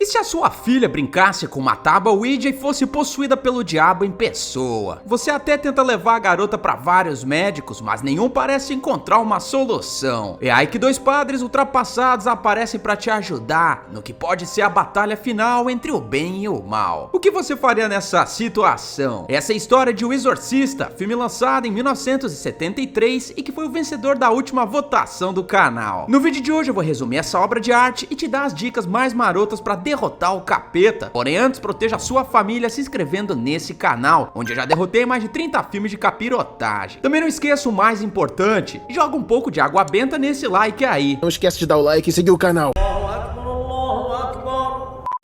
E se a sua filha brincasse com uma tábua Ouija e fosse possuída pelo diabo em pessoa? Você até tenta levar a garota para vários médicos, mas nenhum parece encontrar uma solução. É aí que dois padres ultrapassados aparecem para te ajudar no que pode ser a batalha final entre o bem e o mal. O que você faria nessa situação? Essa é a história de O Exorcista, filme lançado em 1973 e que foi o vencedor da última votação do canal. No vídeo de hoje eu vou resumir essa obra de arte e te dar as dicas mais marotas para derrotar o capeta. Porém, antes, proteja a sua família se inscrevendo nesse canal, onde eu já derrotei mais de 30 filmes de capirotagem. Também não esqueça o mais importante, joga um pouco de água benta nesse like aí. Não esquece de dar o like e seguir o canal.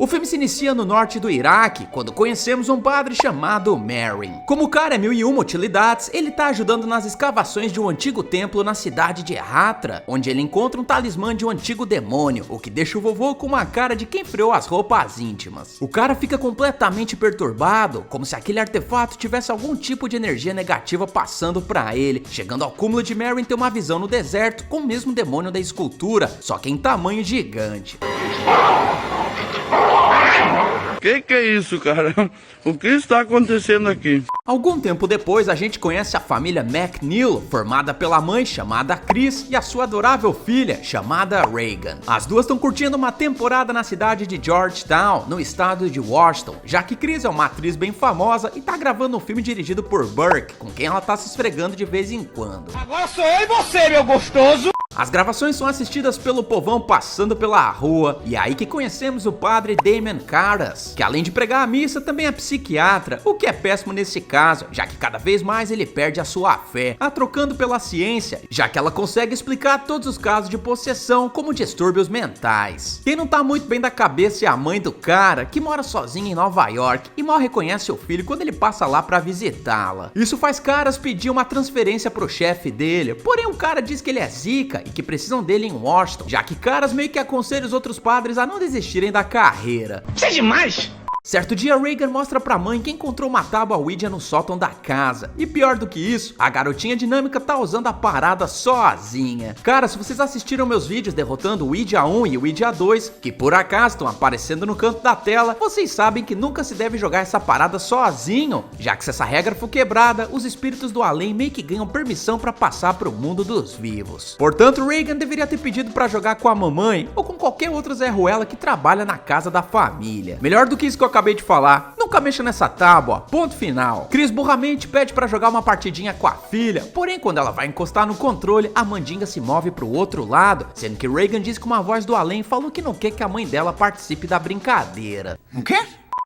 O filme se inicia no norte do Iraque, quando conhecemos um padre chamado Merrin. Como o cara é 1001 utilidades, ele tá ajudando nas escavações de um antigo templo na cidade de Hatra, onde ele encontra um talismã de um antigo demônio, o que deixa o vovô com uma cara de quem freou as roupas íntimas. O cara fica completamente perturbado, como se aquele artefato tivesse algum tipo de energia negativa passando pra ele, chegando ao cúmulo de Merrin ter uma visão no deserto com o mesmo demônio da escultura, só que em tamanho gigante. Que é isso, cara? O que está acontecendo aqui? Algum tempo depois, a gente conhece a família McNeil, formada pela mãe chamada Chris e a sua adorável filha chamada Reagan. As duas estão curtindo uma temporada na cidade de Georgetown, no estado de Washington, já que Chris é uma atriz bem famosa e tá gravando um filme dirigido por Burke, com quem ela tá se esfregando de vez em quando. Agora sou eu e você, meu gostoso! As gravações são assistidas pelo povão passando pela rua, e é aí que conhecemos o padre Damien Caras, que além de pregar a missa também é psiquiatra, o que é péssimo nesse caso, já que cada vez mais ele perde a sua fé, a trocando pela ciência, já que ela consegue explicar todos os casos de possessão como distúrbios mentais. Quem não tá muito bem da cabeça é a mãe do cara, que mora sozinha em Nova York e mal reconhece o filho quando ele passa lá pra visitá-la. Isso faz Caras pedir uma transferência pro chefe dele, porém o cara diz que ele é zica e que precisam dele em Washington, já que Caras meio que aconselha os outros padres a não desistirem da carreira. Isso é demais! Certo dia, Reagan mostra pra mãe que encontrou uma tábua Ouija no sótão da casa. E pior do que isso, a garotinha dinâmica tá usando a parada sozinha. Cara, se vocês assistiram meus vídeos derrotando o Ouija 1 e o Ouija 2, que por acaso estão aparecendo no canto da tela, vocês sabem que nunca se deve jogar essa parada sozinho, já que se essa regra for quebrada, os espíritos do além meio que ganham permissão pra passar pro mundo dos vivos. Portanto, Reagan deveria ter pedido pra jogar com a mamãe ou com qualquer outro Zé Ruela que trabalha na casa da família. Melhor do que isso que eu acabei de falar, nunca mexa nessa tábua, ponto final. Chris burramente pede pra jogar uma partidinha com a filha, porém quando ela vai encostar no controle, a mandinga se move pro outro lado, sendo que Reagan diz que uma voz do além falou que não quer que a mãe dela participe da brincadeira. O quê?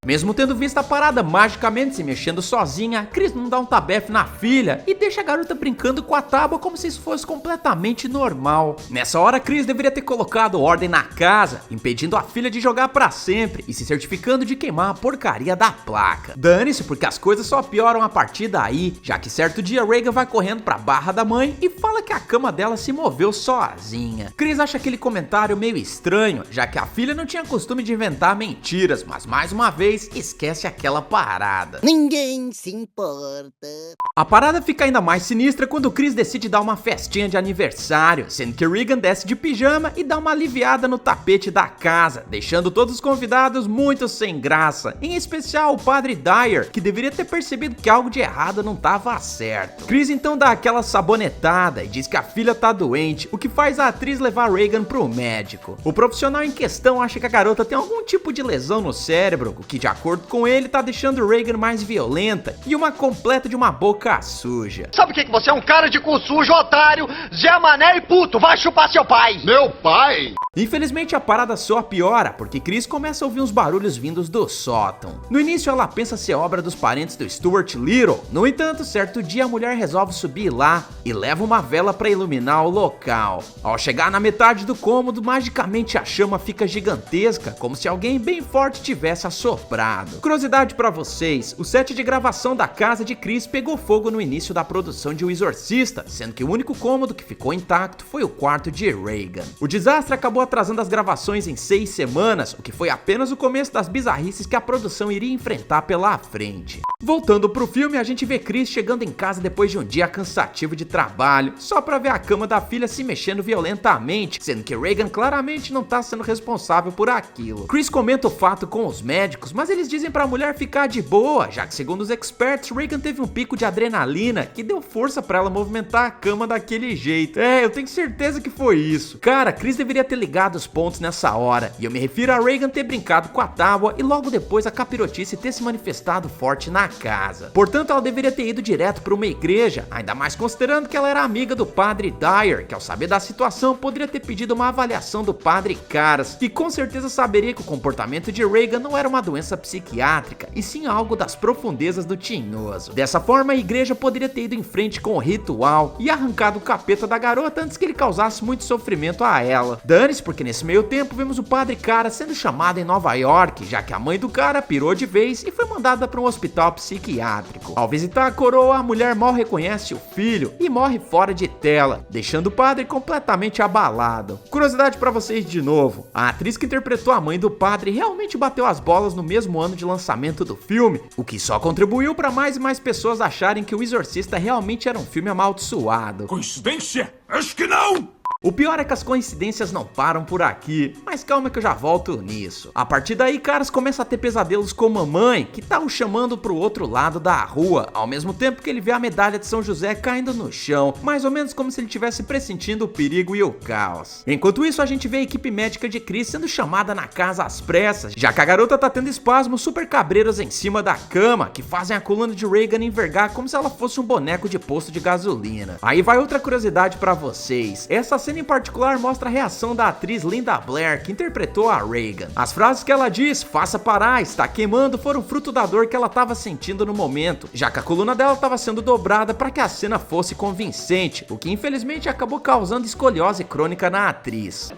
Mesmo tendo visto a parada magicamente se mexendo sozinha, Chris não dá um tabefe na filha e deixa a garota brincando com a tábua como se isso fosse completamente normal. Nessa hora, Chris deveria ter colocado ordem na casa, impedindo a filha de jogar pra sempre e se certificando de queimar a porcaria da placa. Dane-se, porque as coisas só pioram a partir daí, já que certo dia Reagan vai correndo pra barra da mãe e fala que a cama dela se moveu sozinha. Chris acha aquele comentário meio estranho, já que a filha não tinha costume de inventar mentiras, mas mais uma vez esquece aquela parada. Ninguém se importa. A parada fica ainda mais sinistra quando Chris decide dar uma festinha de aniversário, sendo que Reagan desce de pijama e dá uma aliviada no tapete da casa, deixando todos os convidados muito sem graça, em especial o padre Dyer, que deveria ter percebido que algo de errado não tava certo. Chris então dá aquela sabonetada e diz que a filha tá doente, o que faz a atriz levar Reagan pro médico. O profissional em questão acha que a garota tem algum tipo de lesão no cérebro, o que de acordo com ele tá deixando Reagan mais violenta e uma completa de uma boca suja. Sabe o que você é? Um cara de cu sujo, otário, Zé Mané e puto. Vai chupar seu pai. Meu pai? Infelizmente a parada só piora, porque Chris começa a ouvir uns barulhos vindos do sótão. No início ela pensa ser obra dos parentes do Stuart Little, no entanto, certo dia a mulher resolve subir lá e leva uma vela para iluminar o local. Ao chegar na metade do cômodo, magicamente a chama fica gigantesca, como se alguém bem forte tivesse assoprado. Curiosidade pra vocês, o set de gravação da casa de Chris pegou fogo no início da produção de O Exorcista, sendo que o único cômodo que ficou intacto foi o quarto de Reagan. O desastre acabou atrasando as gravações em 6 semanas, o que foi apenas o começo das bizarrices que a produção iria enfrentar pela frente. Voltando pro filme, a gente vê Chris chegando em casa depois de um dia cansativo de trabalho, só pra ver a cama da filha se mexendo violentamente, sendo que Reagan claramente não tá sendo responsável por aquilo. Chris comenta o fato com os médicos, mas eles dizem pra mulher ficar de boa, já que segundo os experts, Reagan teve um pico de adrenalina que deu força pra ela movimentar a cama daquele jeito. Eu tenho certeza que foi isso. Cara, Chris deveria ter ligado os pontos nessa hora, e eu me refiro a Reagan ter brincado com a tábua e logo depois a capirotice ter se manifestado forte na casa. Portanto, ela deveria ter ido direto para uma igreja, ainda mais considerando que ela era amiga do padre Dyer, que ao saber da situação poderia ter pedido uma avaliação do padre Caras, que com certeza saberia que o comportamento de Reagan não era uma doença psiquiátrica, e sim algo das profundezas do tinhoso. Dessa forma, a igreja poderia ter ido em frente com o ritual e arrancado o capeta da garota antes que ele causasse muito sofrimento a ela. Dane-se, porque nesse meio tempo vemos o padre Caras sendo chamado em Nova York, já que a mãe do cara pirou de vez e foi mandada para um hospital psiquiátrico. Ao visitar a coroa, a mulher mal reconhece o filho e morre fora de tela, deixando o padre completamente abalado. Curiosidade pra vocês de novo, a atriz que interpretou a mãe do padre realmente bateu as bolas no mesmo ano de lançamento do filme, o que só contribuiu para mais e mais pessoas acharem que O Exorcista realmente era um filme amaldiçoado. Coincidência? Acho que não! O pior é que as coincidências não param por aqui, mas calma que eu já volto nisso. A partir daí, Caras começa a ter pesadelos com mamãe, que tá o chamando pro outro lado da rua, ao mesmo tempo que ele vê a medalha de São José caindo no chão, mais ou menos como se ele estivesse pressentindo o perigo e o caos. Enquanto isso, a gente vê a equipe médica de Chris sendo chamada na casa às pressas, já que a garota tá tendo espasmos super cabreiros em cima da cama, que fazem a coluna de Reagan envergar como se ela fosse um boneco de posto de gasolina. Aí vai outra curiosidade pra vocês, essa cena em particular mostra a reação da atriz Linda Blair, que interpretou a Reagan. As frases que ela diz, faça parar, está queimando, foram fruto da dor que ela estava sentindo no momento, já que a coluna dela estava sendo dobrada para que a cena fosse convincente, o que infelizmente acabou causando escoliose crônica na atriz.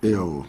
Eu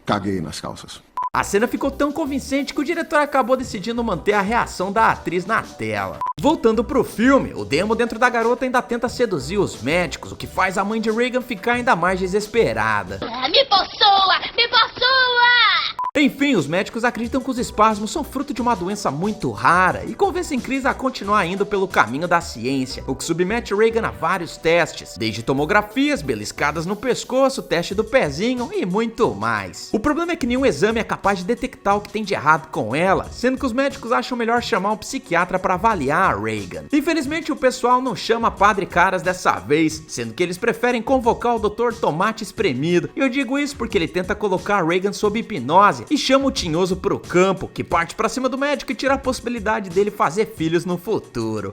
caguei nas calças. A cena ficou tão convincente que o diretor acabou decidindo manter a reação da atriz na tela. Voltando pro filme, o demo dentro da garota ainda tenta seduzir os médicos, o que faz a mãe de Reagan ficar ainda mais desesperada. Me possua! Me possua! Enfim, os médicos acreditam que os espasmos são fruto de uma doença muito rara e convencem Chris a continuar indo pelo caminho da ciência, o que submete Reagan a vários testes, desde tomografias, beliscadas no pescoço, teste do pezinho e muito mais. O problema é que nenhum exame é capaz de detectar o que tem de errado com ela, sendo que os médicos acham melhor chamar um psiquiatra para avaliar a Reagan. Infelizmente, o pessoal não chama Padre Caras dessa vez, sendo que eles preferem convocar o Dr. Tomate Espremido, e eu digo isso porque ele tenta colocar a Reagan sob hipnose e chama o tinhoso pro campo, que parte pra cima do médico e tira a possibilidade dele fazer filhos no futuro.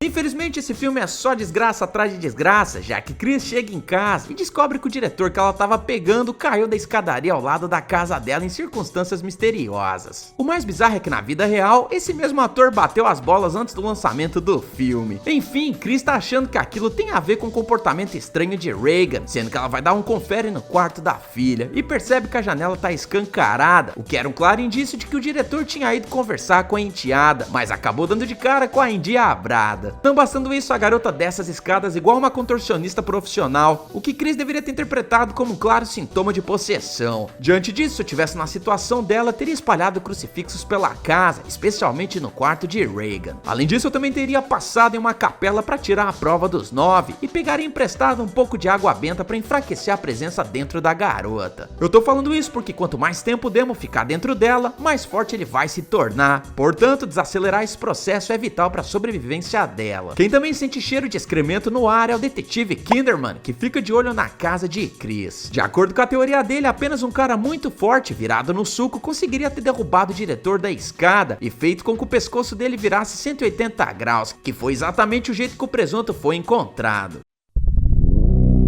Infelizmente, esse filme é só desgraça atrás de desgraça, já que Chris chega em casa e descobre que o diretor que ela tava pegando caiu da escadaria ao lado da casa dela em circunstâncias misteriosas. O mais bizarro é que na vida real, esse mesmo ator bateu as bolas antes do lançamento do filme. Enfim, Chris tá achando que aquilo tem a ver com o comportamento estranho de Reagan, sendo que ela vai dar um confere no quarto da filha e percebe que a janela tá escancarada, o que era um claro indício de que o diretor tinha ido conversar com a enteada, mas acabou dando de cara com a endiabrada. Não bastando isso, a garota desce as escadas igual uma contorcionista profissional, o que Chris deveria ter interpretado como um claro sintoma de possessão. Diante disso, se eu tivesse na situação dela, teria espalhado crucifixos pela casa, especialmente no quarto de Reagan. Além disso, eu também teria passado em uma capela para tirar a prova dos 9 e pegaria emprestado um pouco de água benta para enfraquecer a presença dentro da garota. Eu tô falando isso porque quanto mais tempo o demo ficar dentro dela, mais forte ele vai se tornar. Portanto, desacelerar esse processo é vital para a sobrevivência dela. Quem também sente cheiro de excremento no ar é o detetive Kinderman, que fica de olho na casa de Chris. De acordo com a teoria dele, apenas um cara muito forte, virado no suco, conseguiria ter derrubado o diretor da escada e feito com que o pescoço dele virasse 180 graus, que foi exatamente o jeito que o presunto foi encontrado.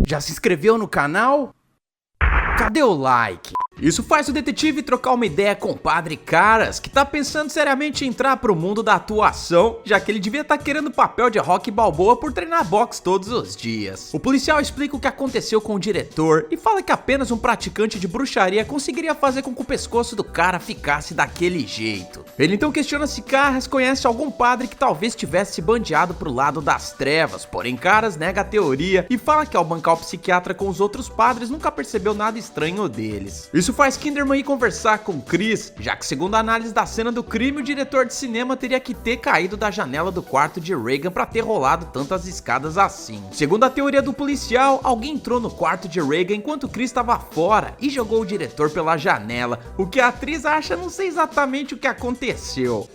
Já se inscreveu no canal? Cadê o like? Isso faz o detetive trocar uma ideia com o Padre Caras, que tá pensando seriamente em entrar pro mundo da atuação, já que ele devia estar querendo o papel de Rocky Balboa por treinar boxe todos os dias. O policial explica o que aconteceu com o diretor e fala que apenas um praticante de bruxaria conseguiria fazer com que o pescoço do cara ficasse daquele jeito. Ele então questiona se Caras conhece algum padre que talvez tivesse bandeado pro lado das trevas, porém Caras nega a teoria e fala que ao bancar o psiquiatra com os outros padres nunca percebeu nada estranho deles. Isso faz Kinderman ir conversar com Chris, já que segundo a análise da cena do crime, o diretor de cinema teria que ter caído da janela do quarto de Regan pra ter rolado tantas escadas assim. Segundo a teoria do policial, alguém entrou no quarto de Regan enquanto Chris estava fora e jogou o diretor pela janela, o que a atriz acha não sei exatamente o que aconteceu.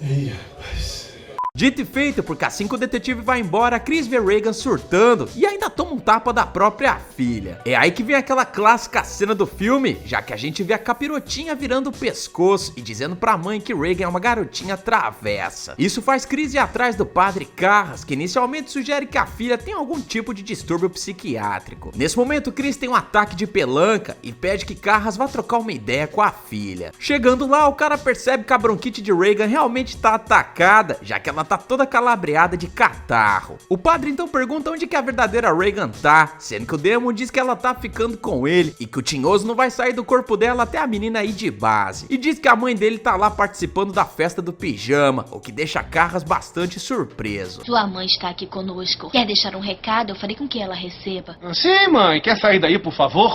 Dito e feito, porque assim que o detetive vai embora, Chris vê Regan surtando e ainda toma um tapa da própria filha. É aí que vem aquela clássica cena do filme, já que a gente vê a capirotinha virando o pescoço e dizendo pra mãe que Regan é uma garotinha travessa. Isso faz Chris ir atrás do Padre Carras, que inicialmente sugere que a filha tem algum tipo de distúrbio psiquiátrico. Nesse momento, Chris tem um ataque de pelanca e pede que Carras vá trocar uma ideia com a filha. Chegando lá, o cara percebe que a bronquite de Regan realmente tá atacada, já que ela tá toda calabreada de catarro. O padre então pergunta onde que a verdadeira Regan tá, sendo que o Demon diz que ela tá ficando com ele e que o tinhoso não vai sair do corpo dela até a menina ir de base. E diz que a mãe dele tá lá participando da festa do pijama, o que deixa Carras bastante surpreso. Sua mãe está aqui conosco. Quer deixar um recado? Eu farei com que ela receba. Sim, mãe. Quer sair daí, por favor?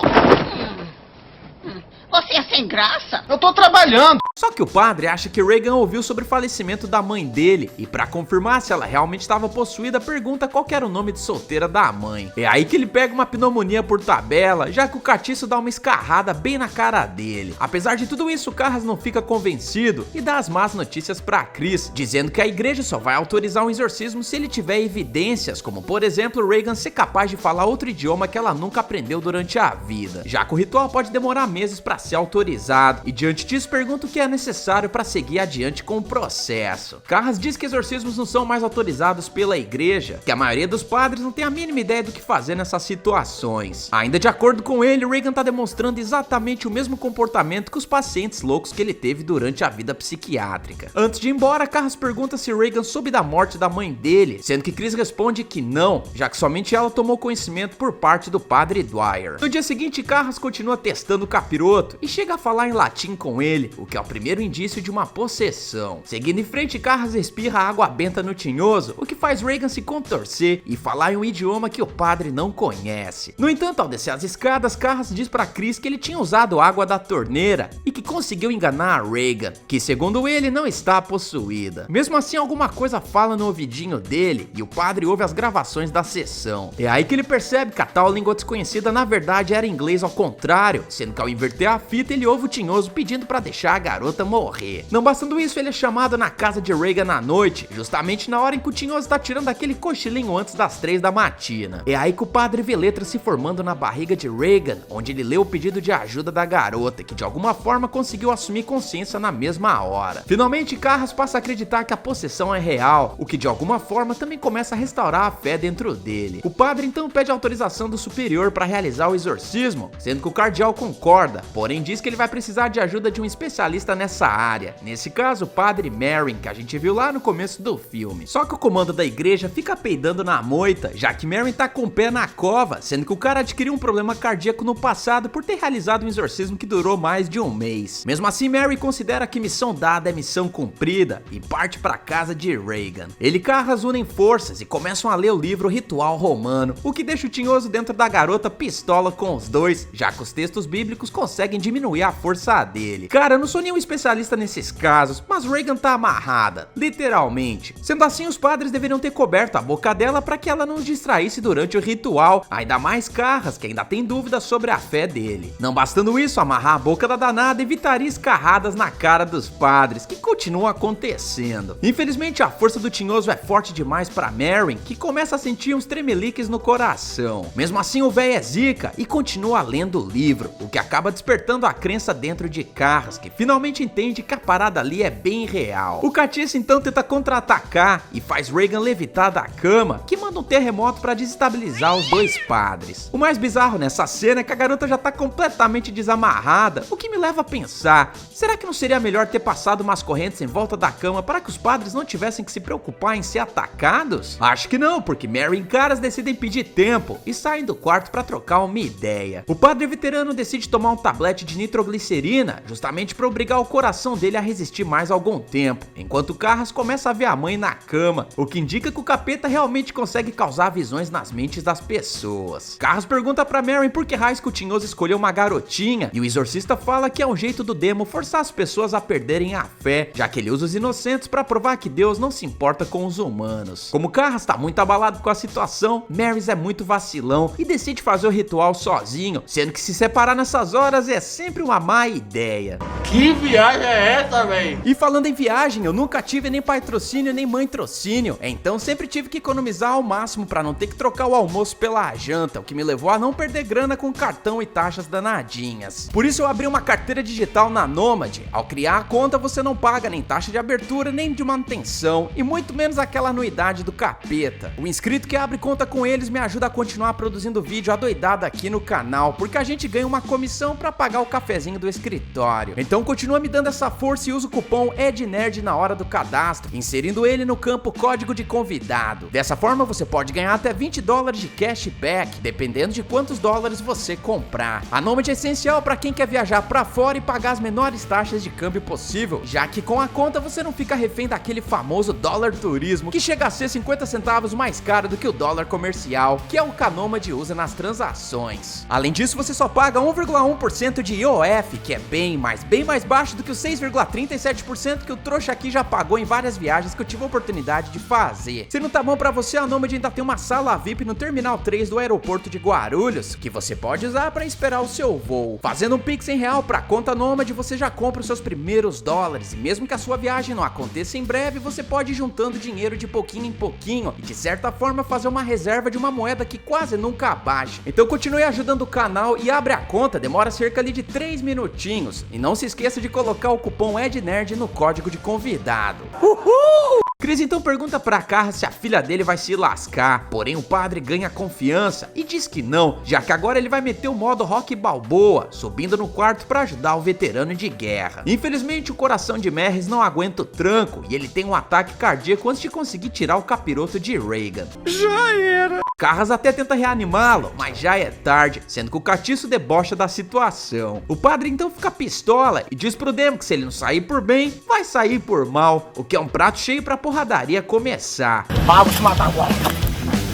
Você é sem graça? Eu tô trabalhando. Só que o padre acha que Regan ouviu sobre o falecimento da mãe dele e pra confirmar se ela realmente estava possuída, pergunta qual que era o nome de solteira da mãe. É aí que ele pega uma pneumonia por tabela, já que o catiço dá uma escarrada bem na cara dele. Apesar de tudo isso, Carras não fica convencido e dá as más notícias pra Chris, dizendo que a igreja só vai autorizar um exorcismo se ele tiver evidências, como por exemplo Regan ser capaz de falar outro idioma que ela nunca aprendeu durante a vida, já que o ritual pode demorar meses pra ser autorizado, e diante disso pergunta o que é necessário para seguir adiante com o processo. Carras diz que exorcismos não são mais autorizados pela igreja, que a maioria dos padres não tem a mínima ideia do que fazer nessas situações. Ainda de acordo com ele, Regan tá demonstrando exatamente o mesmo comportamento que os pacientes loucos que ele teve durante a vida psiquiátrica. Antes de ir embora, Carras pergunta se Regan soube da morte da mãe dele, sendo que Chris responde que não, já que somente ela tomou conhecimento por parte do padre Dwyer. No dia seguinte, Carras continua testando o capiroto e chega a falar em latim com ele, o que é o primeiro indício de uma possessão. Seguindo em frente, Carras espirra água benta no tinhoso, o que faz Regan se contorcer e falar em um idioma que o padre não conhece. No entanto, ao descer as escadas, Carras diz pra Chris que ele tinha usado água da torneira e que conseguiu enganar a Regan, que segundo ele não está possuída. Mesmo assim, alguma coisa fala no ouvidinho dele e o padre ouve as gravações da sessão. É aí que ele percebe que a tal língua desconhecida na verdade era inglês ao contrário, sendo que ao inverter a fita ele ouve o tinhoso pedindo pra deixar a garota morrer. Não bastando isso, ele é chamado na casa de Regan à noite, justamente na hora em que o tinhoso tá tirando aquele cochilinho antes das 3 da matina. É aí que o padre vê letras se formando na barriga de Regan, onde ele lê o pedido de ajuda da garota, que de alguma forma conseguiu assumir consciência na mesma hora. Finalmente, Carras passa a acreditar que a possessão é real, o que de alguma forma também começa a restaurar a fé dentro dele. O padre então pede autorização do superior para realizar o exorcismo, sendo que o cardeal concorda, porém diz que ele vai precisar de ajuda de um especialista nessa área, nesse caso o padre Merrin, que a gente viu lá no começo do filme. Só que o comando da igreja fica peidando na moita, já que Merrin tá com o pé na cova, sendo que o cara adquiriu um problema cardíaco no passado por ter realizado um exorcismo que durou mais de um mês. Mesmo assim, Merrin considera que missão dada é missão cumprida e parte pra casa de Regan. Ele e Carras unem forças e começam a ler o livro Ritual Romano, o que deixa o tinhoso dentro da garota pistola com os dois, já que os textos bíblicos conseguem diminuir a força dele. Cara, eu não sou nenhum especialista nesses casos, mas Regan tá amarrada, literalmente. Sendo assim, os padres deveriam ter coberto a boca dela para que ela não distraísse durante o ritual, ainda mais Carras, que ainda tem dúvidas sobre a fé dele. Não bastando isso, amarrar a boca da danada evitaria escarradas na cara dos padres, que continuam acontecendo. Infelizmente, a força do tinhoso é forte demais para Merrin, que começa a sentir uns tremeliques no coração. Mesmo assim, o véi é zica e continua lendo o livro, o que acaba despertando a crença dentro de Carras, que finalmente entende que a parada ali é bem real. O Catiço então tenta contra-atacar e faz Regan levitar da cama, que manda um terremoto para desestabilizar os dois padres. O mais bizarro nessa cena é que a garota já tá completamente desamarrada, o que me leva a pensar, será que não seria melhor ter passado umas correntes em volta da cama para que os padres não tivessem que se preocupar em ser atacados? Acho que não, porque Mary e Caras decidem pedir tempo e saem do quarto para trocar uma ideia. O padre veterano decide tomar um tablete de nitroglicerina, justamente para obrigar o coração dele a resistir mais algum tempo, enquanto Carras começa a ver a mãe na cama, o que indica que o capeta realmente consegue causar visões nas mentes das pessoas. Carras pergunta pra Mary por que raios que o tinhoso escolheu uma garotinha, e o exorcista fala que é um jeito do demo forçar as pessoas a perderem a fé, já que ele usa os inocentes pra provar que Deus não se importa com os humanos. Como Carras tá muito abalado com a situação, Marys é muito vacilão e decide fazer o ritual sozinho, sendo que se separar nessas horas é sempre uma má ideia. Que viagem é essa, véi? E falando em viagem, eu nunca tive nem patrocínio nem mãe trocínio, então sempre tive que economizar ao máximo pra não ter que trocar o almoço pela janta, o que me levou a não perder grana com cartão e taxas danadinhas. Por isso eu abri uma carteira digital na Nomad. Ao criar a conta você não paga nem taxa de abertura nem de manutenção, e muito menos aquela anuidade do capeta. O inscrito que abre conta com eles me ajuda a continuar produzindo vídeo adoidado aqui no canal, porque a gente ganha uma comissão pra pagar o cafezinho do escritório. Então continua me dando essa força e usa o cupom EDNERD na hora do cadastro, inserindo ele no campo código de convidado. Dessa forma você pode ganhar até $20 de cashback, dependendo de quantos dólares você comprar. A Nomad é essencial para quem quer viajar para fora e pagar as menores taxas de câmbio possível, já que com a conta você não fica refém daquele famoso dólar turismo, que chega a ser 50 centavos mais caro do que o dólar comercial, que é o que a Nomad usa nas transações. Além disso, você só paga 1,1% de IOF, que é bem mais baixo do que os 6,37% que o trouxa aqui já pagou em várias viagens que eu tive a oportunidade de fazer. Se não tá bom pra você, a Nomad ainda tem uma sala VIP no Terminal 3 do aeroporto de Guarulhos, que você pode usar pra esperar o seu voo. Fazendo um Pix em real pra conta Nomad, você já compra os seus primeiros dólares, e mesmo que a sua viagem não aconteça em breve, você pode ir juntando dinheiro de pouquinho em pouquinho, e de certa forma fazer uma reserva de uma moeda que quase nunca abaixa. Então continue ajudando o canal e abre a conta, demora cerca ali de 3 minutinhos. E não se esqueça de colocar o cupom EDNERD no código de convidado. Uhul! Chris então pergunta pra Carras se a filha dele vai se lascar, porém o padre ganha confiança e diz que não, já que agora ele vai meter o modo Rock Balboa, subindo no quarto pra ajudar o veterano de guerra. Infelizmente o coração de Marys não aguenta o tranco e ele tem um ataque cardíaco antes de conseguir tirar o capiroto de Regan. Já era! Carras até tenta reanimá-lo, mas já é tarde, sendo que o Catiço debocha da situação. O padre então fica pistola e diz pro demo que se ele não sair por bem, vai sair por mal, o que é um prato cheio pra porradaria começar. Vou te matar agora.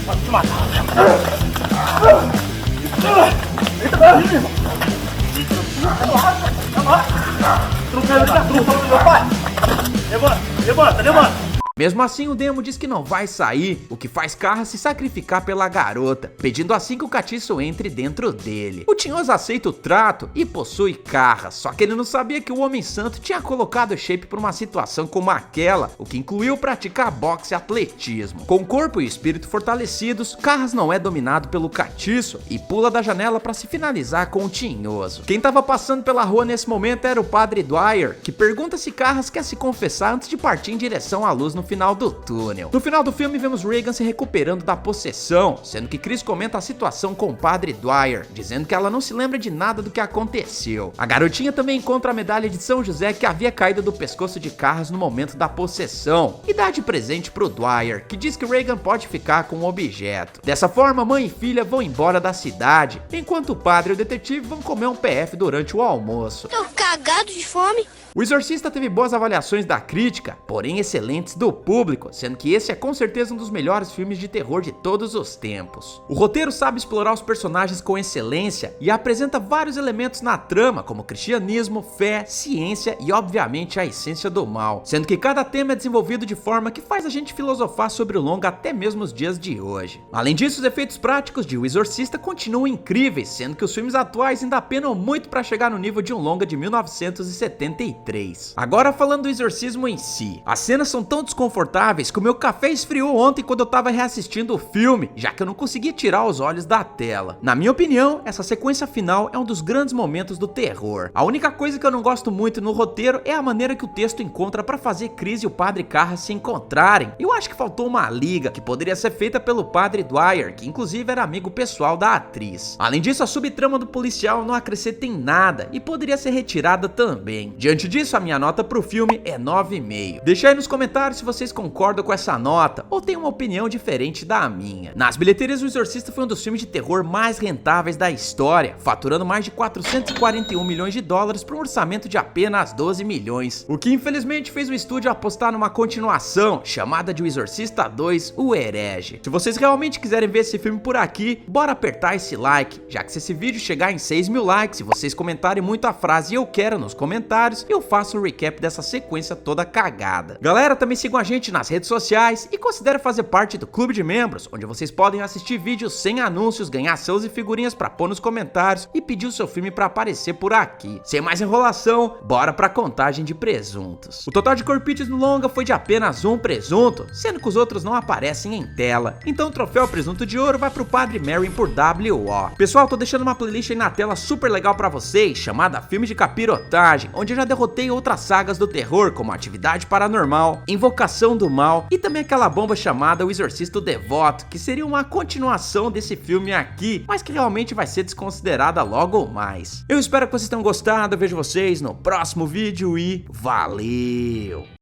Vou te matar. Levanta. Mesmo assim, o demo diz que não vai sair, o que faz Carras se sacrificar pela garota, pedindo assim que o Catiço entre dentro dele. O tinhoso aceita o trato e possui Carras, só que ele não sabia que o Homem Santo tinha colocado o Shape para uma situação como aquela, o que incluiu praticar boxe e atletismo. Com o corpo e o espírito fortalecidos, Carras não é dominado pelo Catiço e pula da janela para se finalizar com o tinhoso. Quem estava passando pela rua nesse momento era o padre Dwyer, que pergunta se Carras quer se confessar antes de partir em direção à luz no final do túnel. No final do filme vemos Regan se recuperando da possessão, sendo que Chris comenta a situação com o padre Dwyer, dizendo que ela não se lembra de nada do que aconteceu. A garotinha também encontra a medalha de São José que havia caído do pescoço de Carras no momento da possessão, e dá de presente pro Dwyer, que diz que Regan pode ficar com o objeto. Dessa forma, mãe e filha vão embora da cidade, enquanto o padre e o detetive vão comer um PF durante o almoço. Tô cagado de fome. O Exorcista teve boas avaliações da crítica, porém excelentes do público, sendo que esse é com certeza um dos melhores filmes de terror de todos os tempos. O roteiro sabe explorar os personagens com excelência e apresenta vários elementos na trama, como cristianismo, fé, ciência e obviamente a essência do mal, sendo que cada tema é desenvolvido de forma que faz a gente filosofar sobre o longa até mesmo os dias de hoje. Além disso, os efeitos práticos de O Exorcista continuam incríveis, sendo que os filmes atuais ainda penam muito para chegar no nível de um longa de 19 1973. Agora falando do exorcismo em si, as cenas são tão desconfortáveis que o meu café esfriou ontem quando eu tava reassistindo o filme, já que eu não conseguia tirar os olhos da tela. Na minha opinião, essa sequência final é um dos grandes momentos do terror. A única coisa que eu não gosto muito no roteiro é a maneira que o texto encontra pra fazer Chris e o Padre Carras se encontrarem. Eu acho que faltou uma liga que poderia ser feita pelo Padre Dwyer, que inclusive era amigo pessoal da atriz. Além disso, a subtrama do policial não acrescenta em nada e poderia ser retirada também. Diante disso, a minha nota pro filme é 9,5. Deixa aí nos comentários se vocês concordam com essa nota ou tem uma opinião diferente da minha. Nas bilheterias, O Exorcista foi um dos filmes de terror mais rentáveis da história, faturando mais de 441 milhões de dólares para um orçamento de apenas 12 milhões, o que infelizmente fez o estúdio apostar numa continuação chamada de O Exorcista 2, O Herege. Se vocês realmente quiserem ver esse filme por aqui, bora apertar esse like, já que se esse vídeo chegar em 6 mil likes e vocês comentarem muito a frase "eu quero" nos comentários, eu faço um recap dessa sequência toda cagada. Galera, também sigam a gente nas redes sociais e considere fazer parte do clube de membros, onde vocês podem assistir vídeos sem anúncios, ganhar selos e figurinhas pra pôr nos comentários e pedir o seu filme pra aparecer por aqui. Sem mais enrolação, bora pra contagem de presuntos. O total de corpites no longa foi de apenas um presunto, sendo que os outros não aparecem em tela. Então o troféu presunto de ouro vai pro Padre Merrin por WO. Pessoal, tô deixando uma playlist aí na tela super legal pra vocês, chamada Filmes de Capirotagem, onde eu já derrotei outras sagas do terror, como Atividade Paranormal, Invocação do Mal e também aquela bomba chamada O Exorcista Devoto, que seria uma continuação desse filme aqui, mas que realmente vai ser desconsiderada logo mais. Eu espero que vocês tenham gostado, eu vejo vocês no próximo vídeo e valeu!